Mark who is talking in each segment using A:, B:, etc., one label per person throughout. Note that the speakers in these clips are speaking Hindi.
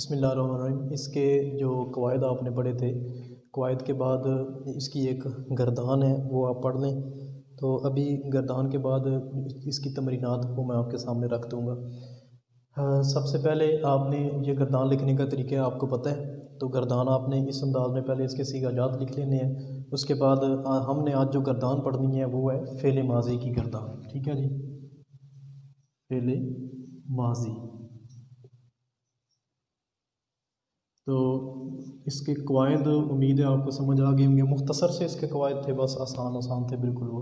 A: बिस्मिल्लाहिर्रहमानिर्रहीम। इसके जो कवायद आपने पढ़े थे, कवायद के बाद इसकी एक गर्दान है वो आप पढ़ लें। तो अभी गर्दान के बाद इसकी तमरीनात को मैं आपके सामने रख दूँगा। सबसे पहले आपने ये गर्दान लिखने का तरीका आपको पता है, तो गर्दान आपने इस अंदाज में पहले इसके सीगाजात लिख लेने हैं। उसके बाद हमने आज जो गर्दान पढ़नी है वो है फ़ेल माज़ी की गर्दान। ठीक है जी, फ़ेल माज़ी। तो इसके कवायद उम्मीद है आपको समझ आ गए होंगे। मुख्तसर से इसके कवायद थे, बस आसान थे बिल्कुल वो।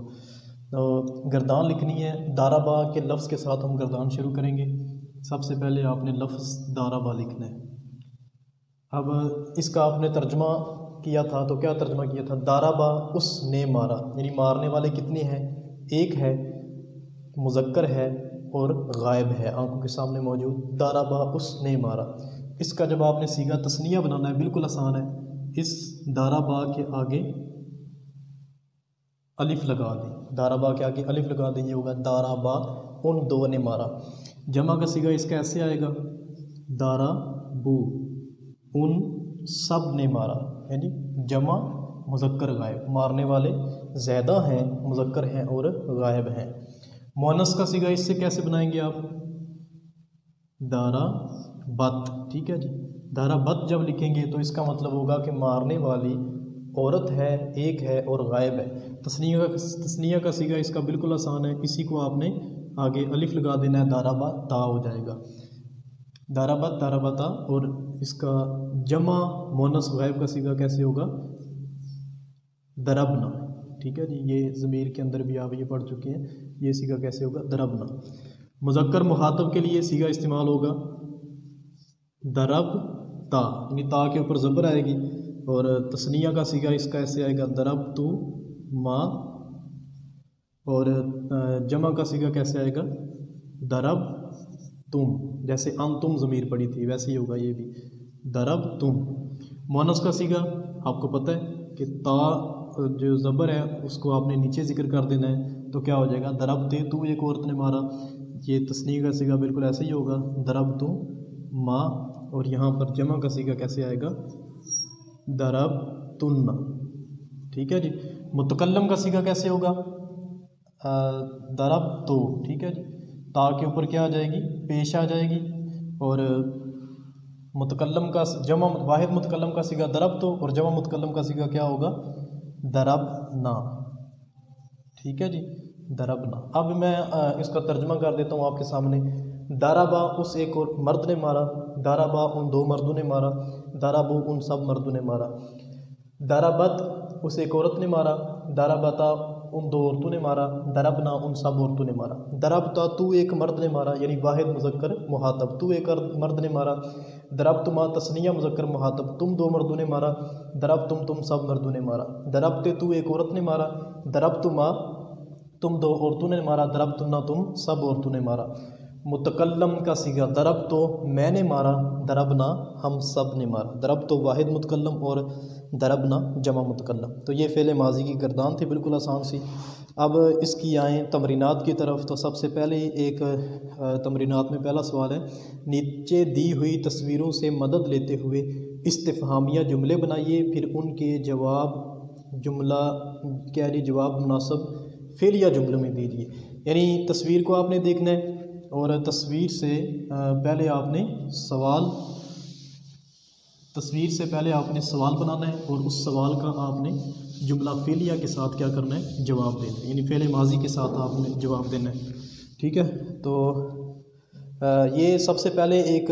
A: तो गर्दान लिखनी है, दाराबा के लफ्ज़ के साथ हम गर्दान शुरू करेंगे। सबसे पहले आपने लफ्ज़ दाराबा लिखना है। अब इसका आपने तर्जमा किया था, तो क्या तर्जमा किया था? दाराबा उसने मारा, यानी मारने वाले कितने हैं? एक है, मुज़क्कर है और गायब है, आंखों के सामने मौजूद। दाराबा उसने मारा। इसका जब आपने सीगा तस्निया बनाना है, बिल्कुल आसान है। इस दाराबा के आगे अलिफ लगा दें, दाराबा के आगे अलिफ लगा दें, ये होगा दाराबा उन दो ने मारा। जमा का सीगा इसका ऐसे आएगा, दाराबू उन सब ने मारा, यानी जमा मुज़क्कर गायब, मारने वाले ज़्यादा हैं, मुज़क्कर हैं और गायब हैं। मुअन्नस का सीगा इससे कैसे बनाएंगे आप? दाराबत। ठीक है जी, दाराबत जब लिखेंगे तो इसका मतलब होगा कि मारने वाली औरत है, एक है और गायब है। तस्निया का सीगा इसका बिल्कुल आसान है, इसी को आपने आगे अलिफ लगा देना है, दाराबा ता हो जाएगा, दाराबत दाराबता। और इसका जमा मुअन्नस गायब का सीगा कैसे होगा? दरबना। ठीक है जी, ये ज़मीर के अंदर भी आप ये पढ़ चुके हैं, ये सीगा कैसे होगा? दरबना। मुज़क्कर मुखातब के लिए सीगा इस्तेमाल होगा दरब ता, यानी ता के ऊपर ज़बर आएगी। और तस्निया का सीगा इसका ऐसे आएगा, दरब तू माँ। और जमा का सीगा कैसे आएगा? दरब तुम, जैसे तुम ज़मीर पड़ी थी वैसे ही होगा ये भी, दरब तुम। मुअन्नस का सीगा आपको पता है कि ता जो ज़बर है उसको आपने नीचे ज़िक्र कर देना है, तो क्या हो जाएगा? दरब ते तू, एक औरत ने मारा। ये तस्नीया का सीगा बिल्कुल ऐसे ही होगा, दरब तू माँ। और यहाँ पर जमा का सीगा कैसे आएगा? दरब तुन्ना। ठीक है जी। मुतकल्लम का सीगा कैसे होगा? दरब तो। ठीक है जी, ता के ऊपर क्या आ जाएगी? पेश आ जाएगी। और मुतकल्लम का जमा वाहिद मुतकल्लम का सीगा दरब तो, और जमा मुतकल्लम का सीगा क्या होगा? दरब ना। ठीक है जी, दरब ना। अब मैं इसका तर्जमा कर देता हूँ आपके सामने। दाराबा उस एक और मर्द ने मारा, दाराबा उन दो मर्दों ने मारा, दाराबू उन सब मर्दों ने मारा। दाराबत उस एक औरत ने मारा, दाराबता उन दो औरतों ने मारा, दरबना उन सब औरतों ने मारा। दरबता तू एक मर्द ने मारा, यानी वाहिद मुज़क्कर मुहातब, तू एक मर्द ने मारा। दरबतुमा तस्निया मुज़क्कर मुहातब, तुम दो मर्दों ने मारा। दरबतुम तुम सब मर्दों ने मारा। दरबते तू एक औरत ने मारा, दरबतुमा तुम दो औरतों ने मारा, दरबतुन्ना तुम सब औरतों ने मारा। मुतकल्लम का सीगा दरब तो मैंने मारा, दरबना हम सब ने मारा। दरब तो वाहिद मुतकल्लम और दरबना जमा मुतकल्लम। तो ये फ़ेल माज़ी की गर्दान थी, बिल्कुल आसान सी। अब इसकी आएँ तमरीनात की तरफ। तो सबसे पहले एक तमरीनात में पहला सवाल है, नीचे दी हुई तस्वीरों से मदद लेते हुए इस्तिफ़हामिया जुमले बनाइए, फिर उनके जवाब जुमला क्या जी जवाब मुनासिब फ़ेल या जुमलों में दीजिए। यानी तस्वीर को आपने देखना है और तस्वीर से पहले आपने सवाल बनाना है, और उस सवाल का आपने जुमला फ़ेलिया के साथ क्या करना है? जवाब देना है, यानी फ़ेल माज़ी के साथ आपने जवाब देना है। ठीक है, तो ये सबसे पहले एक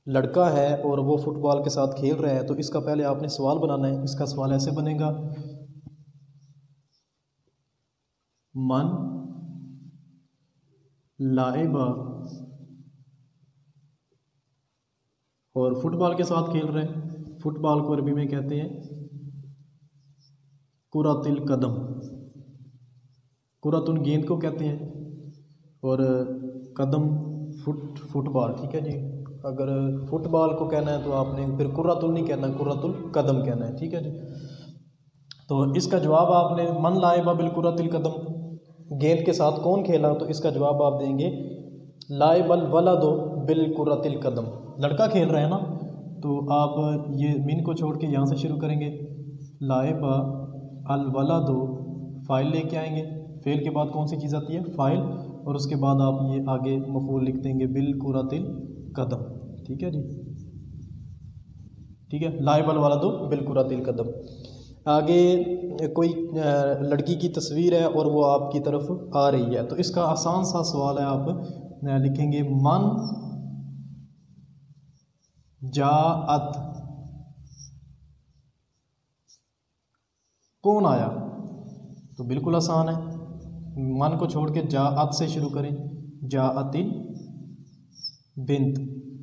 A: लड़का है और वो फुटबॉल के साथ खेल रहा है, तो इसका पहले आपने सवाल बनाना है। इसका सवाल ऐसे बनेगा, मन लाइबा, और फुटबॉल के साथ खेल रहे हैं। फुटबॉल को अरबी में कहते हैं कुरातिल कदम, कुरातुन गेंद को कहते हैं, और कदम फुटबॉल। ठीक है जी, अगर फुटबॉल को कहना है तो आपने फिर कुर्रतुल नहीं कहना, कुर्रतुल कदम कहना है। ठीक है जी। तो इसका जवाब आपने मन लाइबा बिल कुर्रतिल कदम, गेंद के साथ कौन खेला, तो इसका जवाब आप देंगे लाइबल वलदो बिलकुरतिल कदम, लड़का खेल रहे हैं ना, तो आप ये मिन को छोड़ के यहाँ से शुरू करेंगे। लाइबा अल वलदो, फ़ाइल लेके आएंगे, फ़ेल के बाद कौन सी चीज़ आती है, फ़ाइल, और उसके बाद आप ये आगे मफ़ूल लिख देंगे बिलकुरतिल कदम। ठीक है जी, ठीक है, लाइबा अल वलदो बिलकुरतिल कदम। आगे कोई लड़की की तस्वीर है और वो आपकी तरफ आ रही है, तो इसका आसान सा सवाल है, आप लिखेंगे मन जाअत, कौन आया, तो बिल्कुल आसान है, मन को छोड़ के जाअत से शुरू करें, जाअतिल बिंत,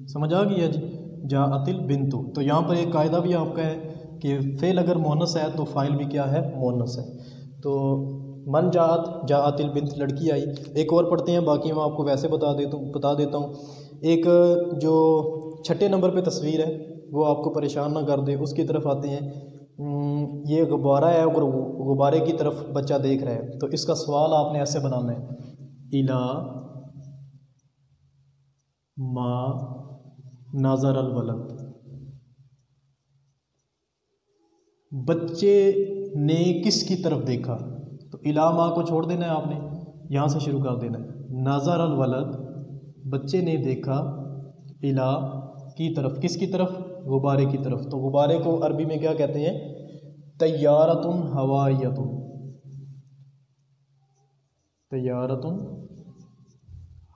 A: समझ आ गया जी, जाअतिल बिंतु। तो यहाँ पर एक कायदा भी आपका है कि फ़ेल अगर मोनस है तो फ़ाइल भी क्या है, मोनस है। तो मन जाअत, जाअतिल बिंत, लड़की आई। एक और पढ़ते हैं, बाकी मैं आपको वैसे बता देता हूँ। एक जो छठे नंबर पे तस्वीर है वो आपको परेशान ना कर दे, उसकी तरफ आते हैं। ये गुब्बारा है और गुब्बारे की तरफ बच्चा देख रहा है, तो इसका सवाल आपने ऐसे बनाना है, इला मा नज़र अल वलद, बच्चे ने किसकी तरफ देखा, तो इला मा को छोड़ देना है आपने, यहाँ से शुरू कर देना है, नज़र अल वलद, बच्चे ने देखा, इला की तरफ, किसकी तरफ, गुब्बारे की तरफ। तो गुब्बारे को अरबी में क्या कहते हैं, तैयारतुन हवाइयतुन, तैयारतुन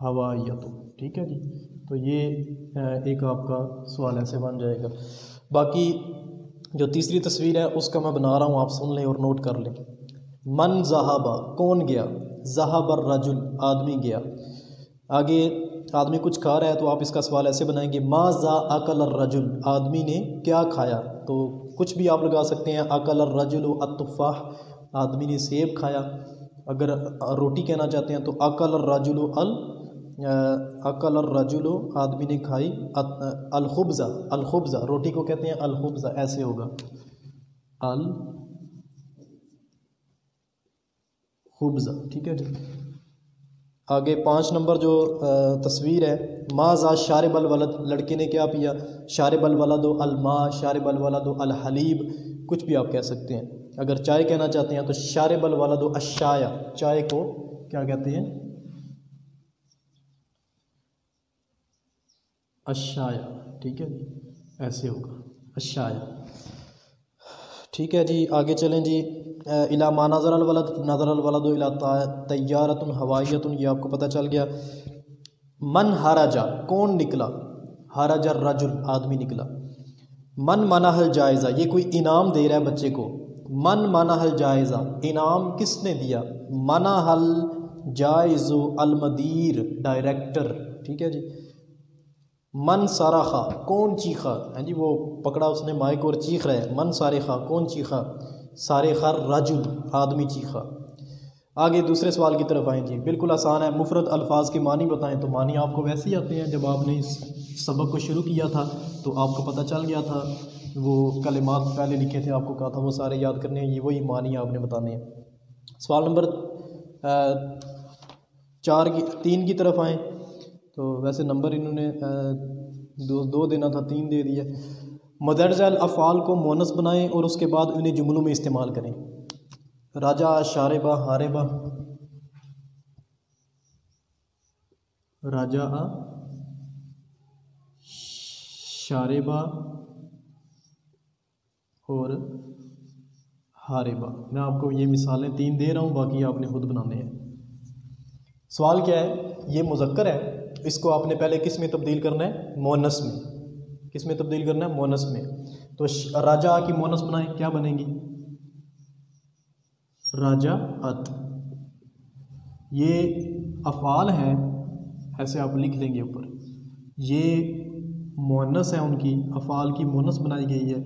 A: हवाइयतुन। ठीक है जी, तो ये एक आपका सवाल ऐसे बन जाएगा। बाकी जो तीसरी तस्वीर है उसका मैं बना रहा हूँ, आप सुन लें और नोट कर लें। मन ज़हाबा, कौन गया, ज़हाबर रजुल, आदमी गया। आगे आदमी कुछ खा रहा है, तो आप इसका सवाल ऐसे बनाएंगे, मा ज़ा अकल रजुल, आदमी ने क्या खाया। तो कुछ भी आप लगा सकते हैं, अकल रजुल अत्तुफ़ाह, आदमी ने सेब खाया। अगर रोटी कहना चाहते हैं तो अकल रजुल आदमी ने खाई अल खुब्ज़ा, रोटी को कहते हैं अल खुब्ज़ा, ऐसे होगा अल खुब्ज़ा। ठीक है जी। आगे 5 नंबर जो तस्वीर है, माज़ा शारिबल वलद, लड़के ने क्या पिया, शारिबल वलदो अल मा, शारिबल वलदो अल हलीब, कुछ भी आप कह सकते हैं। अगर चाय कहना चाहते हैं तो शारिबल वलदो अशाया, चाय को क्या कहते हैं, अशाया। ठीक है जी, ऐसे होगा अशाया। ठीक है जी, आगे चलें जी। इला मा नज़र अल वलद, नज़र अल वलद इला तैयारतुन हवाइयतुन, ये आपको पता चल गया। मन हराजा, कौन निकला, हराजा रजुल, आदमी निकला। मन मनाहल जायज़ा, ये कोई इनाम दे रहा है बच्चे को, मन मनाहल जायज़ा, इनाम किसने दिया, मनाहल जायज़ु अल मदीर, डायरेक्टर। ठीक है जी। मन साराखा, कौन चीखा, है जी, वो पकड़ा उसने माइक और चीख रहा है, मन सारेखा, कौन चीखा, सारेखा रजुल, आदमी चीखा। आगे दूसरे सवाल की तरफ आएँ जी, बिल्कुल आसान है, मुफरद अल्फाज के मानी बताएं। तो मानी आपको वैसे ही आते हैं, जब आपने इस सबक को शुरू किया था तो आपको पता चल गया था, वो कलिमात पहले लिखे थे, आपको कहा था वो सारे याद करने हैं, ये वही मानी आपने बताने हैं। सवाल नंबर 3 की तरफ आएँ, तो वैसे नंबर इन्होंने दो देना था, 3 दे दिया। मदरजल अफ़ाल को मोनस बनाएं और उसके बाद उन्हें जुमलों में इस्तेमाल करें। राजा, शारिबा, हारिबा, राजा, शारिबा और हारिबा। मैं आपको ये मिसालें 3 दे रहा हूँ, बाकी आपने खुद बनाने हैं। सवाल क्या है, ये मुज़क्कर है, इसको आपने पहले किस में तब्दील करना है, मोनस में। किस में तब्दील करना है, मोनस में। तो राजा की मोनस बनाएं, क्या बनेगी, राजा अत। ये अफ़ाल है, ऐसे आप लिख लेंगे ऊपर, ये मोनस है, उनकी अफ़ाल की मोनस बनाई गई है,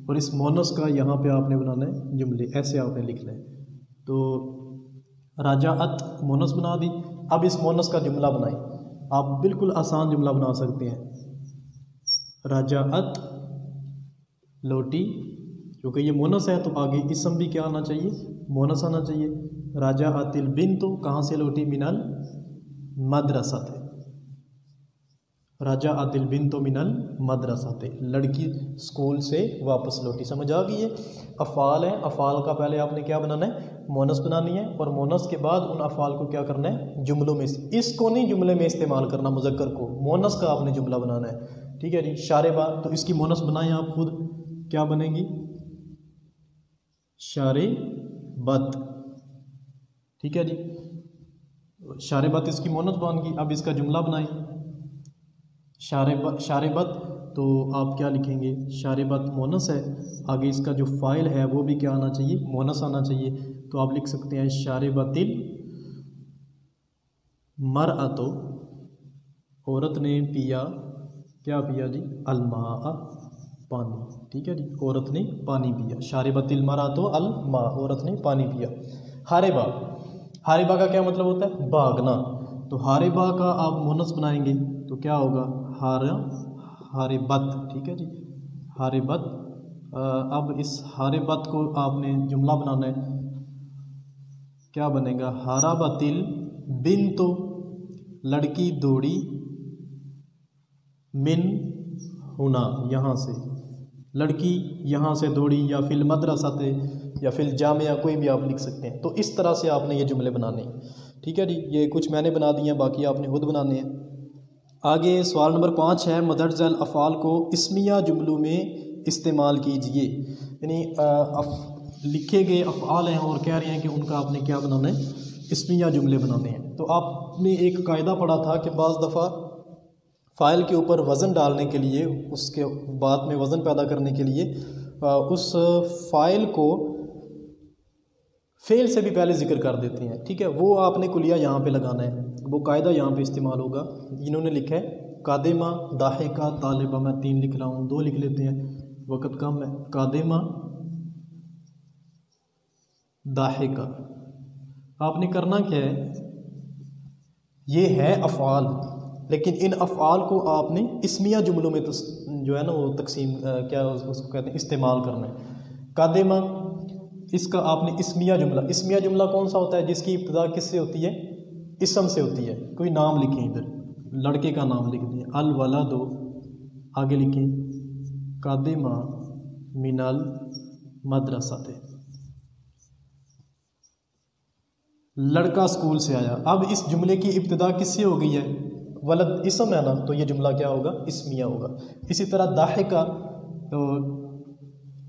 A: और इस मोनस का यहाँ पे आपने बनाना है जुमले, ऐसे आपने लिखना है। तो राजा अत मोनस बना दी। अब इस मोनस का जुमला बनाएं, आप बिल्कुल आसान जुमला बना सकते हैं। राजा अत लोटी, क्योंकि ये मोनस है तो आगे इसम भी क्या आना चाहिए, मोनस आना चाहिए। राजा अतिल बिन, तो कहाँ से लौटी, मिनल मदरसा थे। राजा आदिल बिन तो मिनल मदरसाते, लड़की स्कूल से वापस लौटी। समझ आ गई है। अफ़ाल है, अफ़ाल का पहले आपने क्या बनाना है, मोनस बनानी है, और मोनस के बाद उन अफ़ाल को क्या करना है, जुमलों में, इसको नहीं जुमले में इस्तेमाल करना, मुज़क्कर को, मोनस का आपने जुमला बनाना है। ठीक है जी। शारेबा, तो इसकी मोनस बनाएं आप खुद, क्या बनेगी, शारेबत। ठीक है जी, शारेबत इसकी मोनस बन गई। अब इसका जुमला बनाएं, शारेबत, तो आप क्या लिखेंगे, शारेबत मोनस है, आगे इसका जो फ़ाइल है वो भी क्या आना चाहिए, मोनस आना चाहिए। तो आप लिख सकते हैं शारेबतिल मरअतो, औरत ने पिया, क्या पिया जी, अलमा, पानी। ठीक है जी, औरत ने पानी पिया। शारेबतिल मरअतो अलमा, औरत ने पानी पिया। हारेबा, हारेबा का क्या मतलब होता है, भागना। तो हारेबा का आप मोनस बनाएंगे तो क्या होगा, हारेबत। ठीक है जी, हारेबत। अब इस हारेबत को आपने जुमला बनाना है, क्या बनेगा, हाराबतिल बिन, तो लड़की दौड़ी, मिन हुना, यहाँ से, लड़की यहाँ से दौड़ी, या फिल मदरसाते, या फिल जामिया, कोई भी आप लिख सकते हैं। तो इस तरह से आपने ये जुमले बनाने हैं। ठीक है जी, ये कुछ मैंने बना दिए हैं, बाकी आपने खुद बनाने हैं। आगे सवाल नंबर 5 है, मदरजल अफ़ाल को इस्मिया जुमलों में इस्तेमाल कीजिए। यानी लिखे गए अफ़ाल हैं और कह रहे हैं कि उनका आपने क्या बनाना है, इस्मिया जुमले बनाने हैं। तो आपने एक कायदा पढ़ा था कि बाज़ दफ़ा फ़ाइल के ऊपर वज़न डालने के लिए, उसके बाद में वज़न पैदा करने के लिए उस फ़ाइल को फ़ेल से भी पहले ज़िक्र कर देते हैं। ठीक है, वो आपने कुलिया यहाँ पे लगाना है, वो कायदा यहाँ पे इस्तेमाल होगा। इन्होंने लिखा है कादिमा, दाहिका, तालिबा, मैं 3 लिख रहा हूँ, 2 लिख लेते हैं, वक़्त कम है। कादिमा, दाहिका, आपने करना क्या है, ये है अफ़ाल, लेकिन इन अफ़ाल को आपने इस्मिया जुमलों में जो है ना वो तकसीम, क्या उसको कहते हैं, इस्तेमाल करना है। कादिमा, इसका आपने इस्मिया जुमला, इस्मिया जुमला कौन सा होता है, जिसकी इब्तिदा किससे होती है, इसम से होती है। कोई नाम लिखें, इधर लड़के का नाम लिख दें, अल वलादो, आगे लिखें कादिमा मिनल मदरसाते, लड़का स्कूल से आया। अब इस जुमले की इब्तिदा किससे हो गई है, वलद इसम है ना, तो ये जुमला क्या होगा, इस्मिया होगा। इसी तरह दाहिका, तो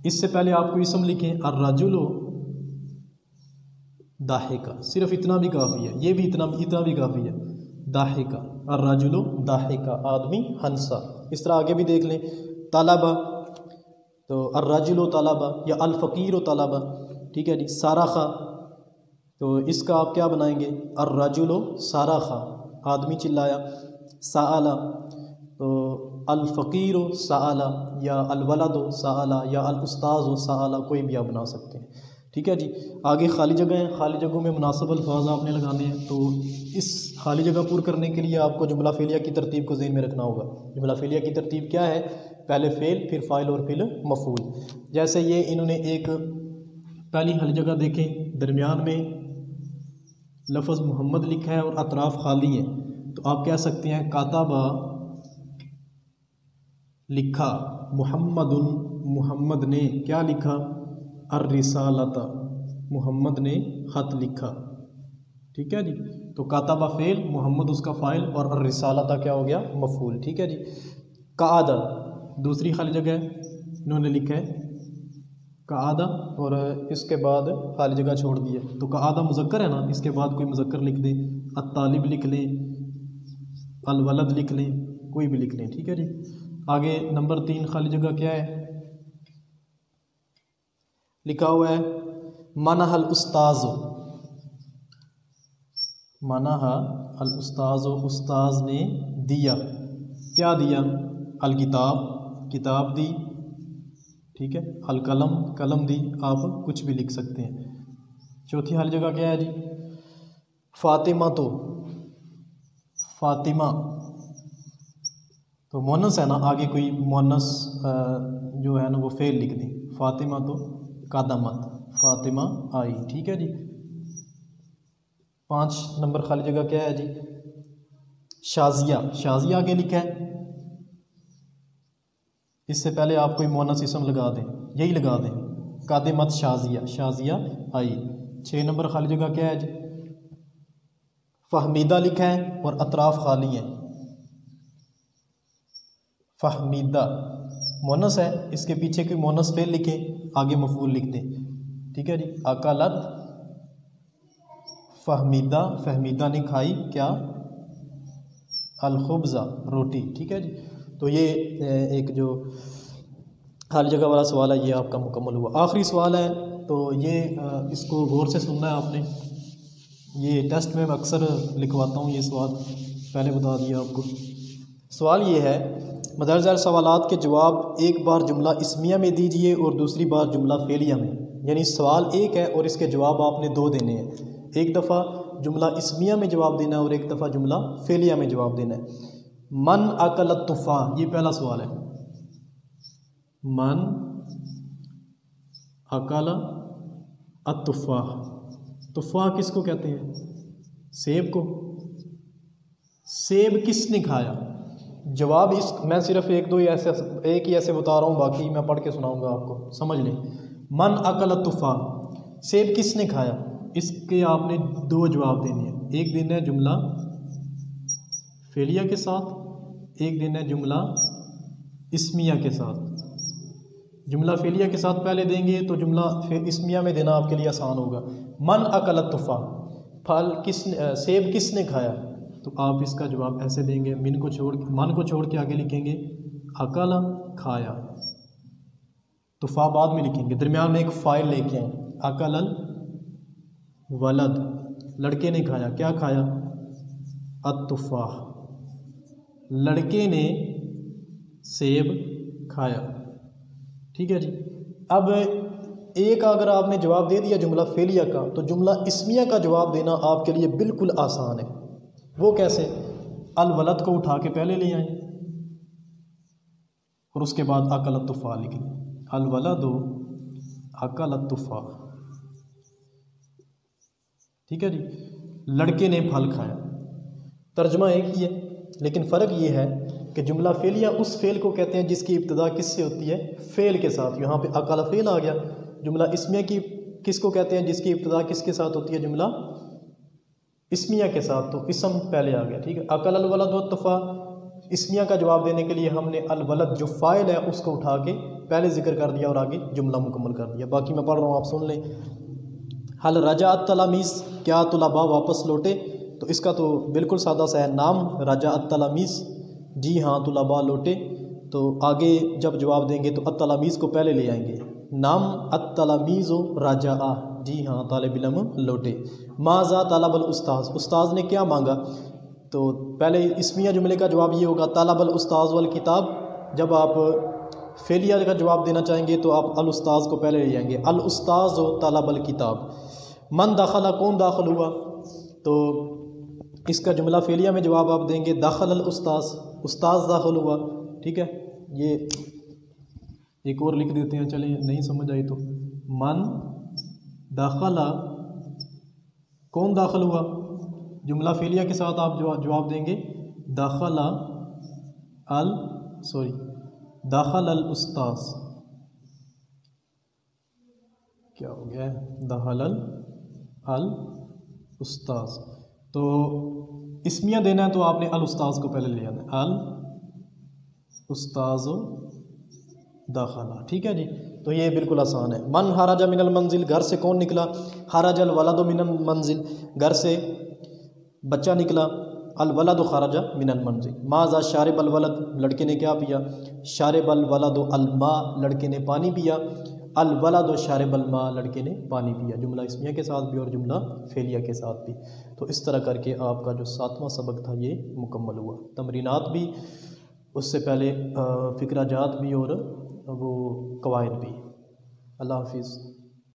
A: इससे पहले आपको इसम लिखें, अर्रजुलो दाहिका, सिर्फ इतना भी काफ़ी है, ये भी इतना भी काफ़ी है, दाहिका, अर्रजुलो दाहिका, आदमी हंसा। इस तरह आगे भी देख लें, तालाबा, तो अर्रजुलो तालाबा या अल-फ़क़ीर तालाबा। ठीक है जी। साराखा, तो इसका आप क्या बनाएंगे, अर्रजुलो साराखा, आदमी चिल्लाया। साआला, तो अल-फ़क़ीर साआला, या अल-वलदो साआला, या अल-उस्ताज़ साआला, कोई भी आप बना सकते हैं। ठीक है जी। आगे खाली जगह है, खाली जगहों में मुनासिब अल्फाज आपने लगाने हैं। तो इस खाली जगह पूर करने के लिए आपको जुमला फ़ेलिया की तरतीब को ज़हन में रखना होगा। जुमला फ़ेलिया की तरतीब क्या है, पहले फ़ेल, फिर फ़ाइल और फिर मफ़ूल। जैसे ये इन्होंने एक पहली खाली जगह देखें, दरमियान में लफ्ज़ मोहम्मद लिखा है और अतराफ़ खाली है, तो आप कह सकते हैं काताबा लिखा, मुहम्मदुन मुहम्मद ने क्या लिखा, अर्रिसालता मुहम्मद ने ख़त लिखा। ठीक है जी। तो काताबा फ़ेल, मोहम्मद उसका फ़ाइल, और अर्रिसालता क्या हो गया, मफ़ूल। ठीक है जी। कादा, दूसरी खाली जगह इन्होंने लिखा है कादा, और इसके बाद खाली जगह छोड़ दी है, तो कादा मुज़क्कर है ना, इसके बाद कोई मुज़क्कर लिख दें, अत्तालिब लिख लें, अल-वलद लिख लें, कोई भी लिख लें। ठीक है जी। आगे नंबर 3 खाली जगह क्या है, लिखा हुआ है मनहल उस्ताज़ो, मनहा अल उस्ताज़ो, उस्ताज ने दिया, क्या दिया, अल किताब, किताब दी। ठीक है। अल कलम, कलम दी, आप कुछ भी लिख सकते हैं। चौथी हर जगह क्या है जी, फ़ातिमा, तो फ़ातिमा तो मोनस है ना, आगे कोई मोनस जो है ना वो फ़ेल लिख दें, फ़ातिमा तो कादमत, फ़ातिमा आई। ठीक है जी। 5 नंबर खाली जगह क्या है जी, शाजिया, शाजिया आगे लिखा है, इससे पहले आप कोई मुअन्नस इसम लगा दें, यही लगा दें, कादिमत शाजिया, शाजिया आई। 6 नंबर खाली जगह क्या है जी? फहमीदा लिखा है और अतराफ खाली हैं। फहमीदा मुअन्नस है, इसके पीछे कोई मुअन्नस फेल लिखें, आगे मफूल लिख दें। ठीक है जी। अकलत फहमीदा, फहमीदा ने खाई क्या? अलखुब्ज़ा, रोटी। ठीक है जी। तो ये एक जो खाली जगह वाला सवाल है ये आपका मुकम्मल हुआ। आखिरी सवाल है, तो ये इसको गौर से सुनना है आपने। ये टेस्ट में मैं अक्सर लिखवाता हूँ ये सवाल, पहले बता दिया आपको। सवाल ये है, मदरजा सवालात के जवाब एक बार जुमला इस्मिया में दीजिए और दूसरी बार जुमला फेलिया में। यानी सवाल एक है और इसके जवाब आपने 2 देने हैं। एक दफ़ा जुमला इस्मिया में जवाब देना है और एक दफ़ा जुमला फेलिया में जवाब देना है। मन अकल तुफ़ा, ये पहला सवाल है। मन अकल अतुफ़ा, तुफ़ा किसको कहते हैं? सेब को। सेब किसने खाया? जवाब इस मैं सिर्फ एक ही ऐसे बता रहा हूँ, बाकी मैं पढ़ के सुनाऊंगा आपको, समझ लें। मन अकल तुफ़ा, सेब किसने खाया? इसके आपने 2 जवाब देने हैं। एक देना है जुमला फेलिया के साथ, एक देना है जुमला इस्मिया के साथ। जुमला फेलिया के साथ पहले देंगे तो जुमला इस्मिया में देना आपके लिए आसान होगा। मन अकल तुफ़ा, फल सेब किसने खाया? तो आप इसका जवाब ऐसे देंगे, मन को छोड़ के आगे लिखेंगे अकल, खाया। तुफ़ा बाद में लिखेंगे, दरमियान में एक फ़ाइल लेके आए। अकल वलद, लड़के ने खाया, क्या खाया? अतुफ़ा, लड़के ने सेब खाया। ठीक है जी। अब एक अगर आपने जवाब दे दिया जुमला फेलिया का, तो जुमला इस्मिया का जवाब देना आपके लिए बिल्कुल आसान है। वो कैसे? अल वलद को उठा के पहले ले आए और उसके बाद अकल तुफ़ा लिख लें। अल वलद अकल तुफ़ा। ठीक है जी। लड़के ने फल खाया, तर्जमा एक ही है, लेकिन फ़र्क ये है कि जुमला फेलिया उस फेल को कहते हैं जिसकी इब्तिदा किससे होती है? फेल के साथ। यहाँ पे अकल फेल आ गया। जुमला इस्मिया की किसको कहते हैं जिसकी इब्तिदा किसके साथ होती है? जुमला इस्मिया के साथ, तो इसम पहले आ गया। ठीक है। अकल अल वलद व तुफ़ा, इस्मिया का जवाब देने के लिए हमने अल वलद जो फ़ाइल है उसको उठा के पहले जिक्र कर दिया और आगे जुमला मुकम्मल कर दिया। बाकी मैं पढ़ रहा हूँ, आप सुन लें। हल रजा तलामीज़, क्या तुलबा वापस लौटे? तो इसका तो बिल्कुल सादा सा है, नाम रजा तलामीज़, जी हाँ तुलबा लौटे। तो आगे जब जवाब देंगे तो अतलामीज़ को पहले ले आएंगे। नाम अतलामीज़ राजा, जी हाँ तालिब इल्म लौटे। माज़ा तलबल उस्ताज़, उस्ताज़ ने क्या मांगा? तो पहले इस्मिया जुमले का जवाब ये होगा तलबल उस्ताज़ वल किताब। जब आप फेलिया का जवाब देना चाहेंगे तो आप अल उस्ताज़ को पहले ले जाएंगे, अल उस्ताज़ तलबल किताब। मन दाखला, कौन दाखिल हुआ? तो इसका जुमला फेलिया में जवाब आप देंगे दाखल अल उस्ताज़, उस्ताज़ दाखिल हुआ। ठीक है। ये एक और लिख देते हैं, चलिए नहीं समझ आई तो। मन दाखला, कौन दाखिल हुआ? जुमला फेलिया के साथ आप जवाब देंगे दाखला दाखल अल उस्ताज़। क्या हो गया है? दाखल अल उस्ताज़। तो इस्मिया देना है तो आपने अल उस्ताज़ को पहले ले आना है, अल उस्ताज़ दाखला। ठीक है जी। तो ये बिल्कुल आसान है। मन हराजा मिनल मंजिल, घर से कौन निकला? हराजल वलद मिनल मंजिल, घर से बच्चा निकला। अल वलद खराजा मिनल मंजिल। माज़ा शारिब अल वलद, लड़के ने क्या पिया? शारिब अल वलद अल मा, लड़के ने पानी पिया। अल वलद शारिब अल मा, लड़के ने पानी पिया। जुमला इस्मिया के साथ भी और जुमला फेलिया के साथ भी। तो इस तरह करके आपका जो 7वां सबक था ये मुकम्मल हुआ। तमरीनात भी, उससे पहले फ़िक्रा जात भी और वो कवायद भी। अल्लाह हाफिज़।